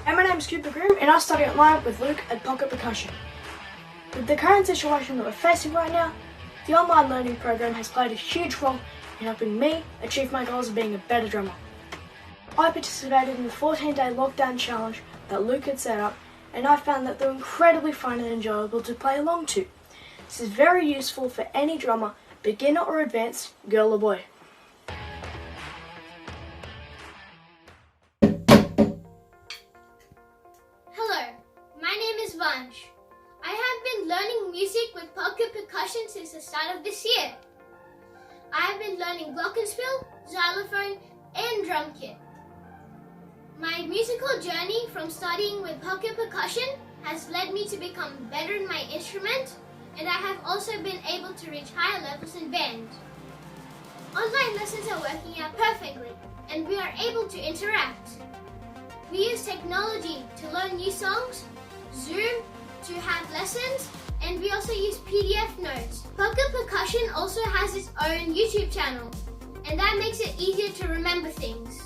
And my name is Cooper Groom, and I study online with Luke at Pocket Percussion. With the current situation that we're facing right now, the online learning program has played a huge role in helping me achieve my goals of being a better drummer. I participated in the 14-day lockdown challenge that Luke had set up, and I found that they're incredibly fun and enjoyable to play along to. This is very useful for any drummer, beginner or advanced, girl or boy. Hello, my name is Vansh. I have been learning music with Pocket Percussion since the start of this year. I have been learning glockenspiel, xylophone and drum kit. My musical journey from studying with Pocket Percussion has led me to become better in my instrument, and I have also been able to reach higher levels in band. Online lessons are working out perfectly, and we are able to interact. We use technology to learn new songs, Zoom to have lessons, and we also use PDF notes. Pocket Percussion also has its own YouTube channel, and that makes it easier to remember things.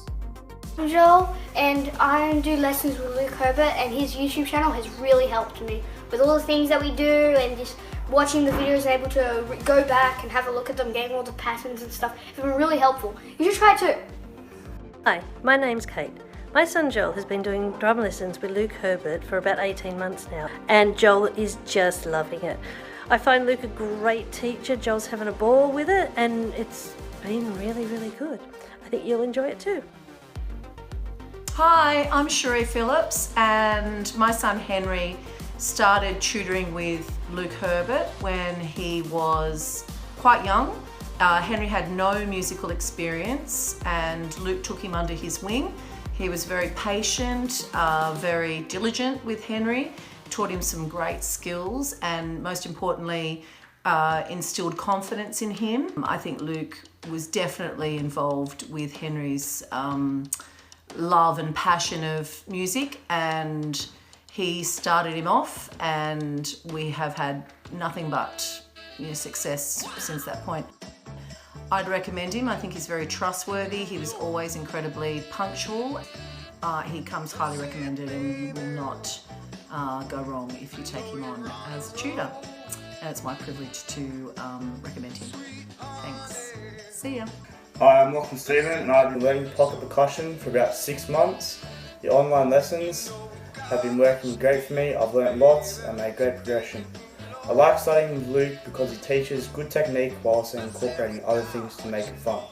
I'm Joel, and I do lessons with Luke Herbert, and his YouTube channel has really helped me with all the things that we do, and just watching the videos and able to go back and have a look at them, getting all the patterns and stuff. It's been really helpful. You should try it too. Hi, my name's Kate. My son Joel has been doing drum lessons with Luke Herbert for about 18 months now, and Joel is just loving it. I find Luke a great teacher. Joel's having a ball with it, and it's been really, really good. I think you'll enjoy it too. Hi, I'm Sheree Phillips, and my son Henry started tutoring with Luke Herbert when he was quite young. Henry had no musical experience, and Luke took him under his wing. He was very patient, very diligent with Henry, taught him some great skills, and most importantly, instilled confidence in him. I think Luke was definitely involved with Henry's love and passion of music, and he started him off, and we have had nothing but success since that point. I'd recommend him. I think he's very trustworthy. He was always incredibly punctual. He comes highly recommended, and you will not go wrong if you take him on as a tutor. And it's my privilege to recommend him. Thanks. See ya. Hi, I'm Lachlan Stephen, and I've been learning pocket percussion for about 6 months. The online lessons have been working great for me. I've learnt lots and made great progression. I like studying with Luke because he teaches good technique while also incorporating other things to make it fun.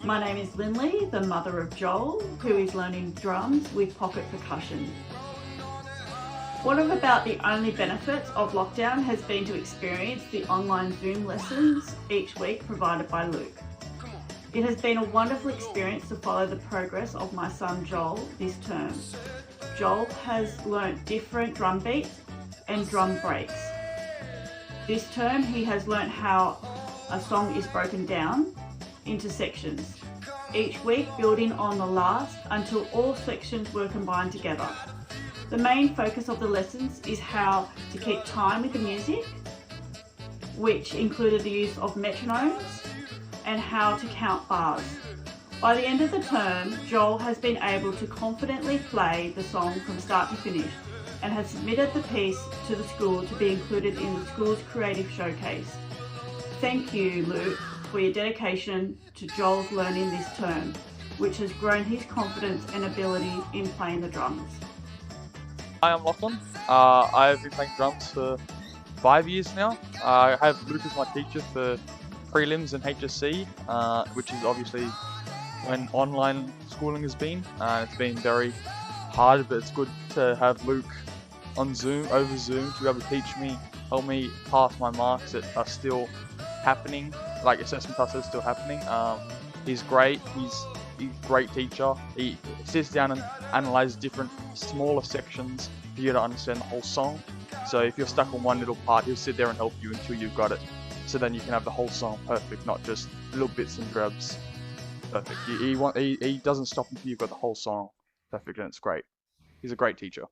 My name is Lindley, the mother of Joel, who is learning drums with Pocket Percussion. One of about the only benefits of lockdown has been to experience the online Zoom lessons each week provided by Luke. It has been a wonderful experience to follow the progress of my son Joel this term. Joel has learnt different drum beats and drum breaks. This term he has learnt how a song is broken down into sections, each week building on the last until all sections were combined together. The main focus of the lessons is how to keep time with the music, which included the use of metronomes and how to count bars. By the end of the term, Joel has been able to confidently play the song from start to finish and has submitted the piece to the school to be included in the school's creative showcase. Thank you, Luke, for your dedication to Joel's learning this term, which has grown his confidence and ability in playing the drums. Hi, I'm Lachlan. I've been playing drums for 5 years now. I have Luke as my teacher for prelims and HSC, which is obviously when online schooling has been. It's been very hard, but it's good to have Luke on Zoom, over Zoom, to be able to teach me, help me pass my marks that are still happening, like assessment tests are still happening. He's great. He's a great teacher. He sits down and analyzes different smaller sections for you to understand the whole song. So if you're stuck on one little part, he'll sit there and help you until you've got it. So then you can have the whole song perfect, not just little bits and drabs. Perfect. He doesn't stop until you've got the whole song perfect, and it's great. He's a great teacher.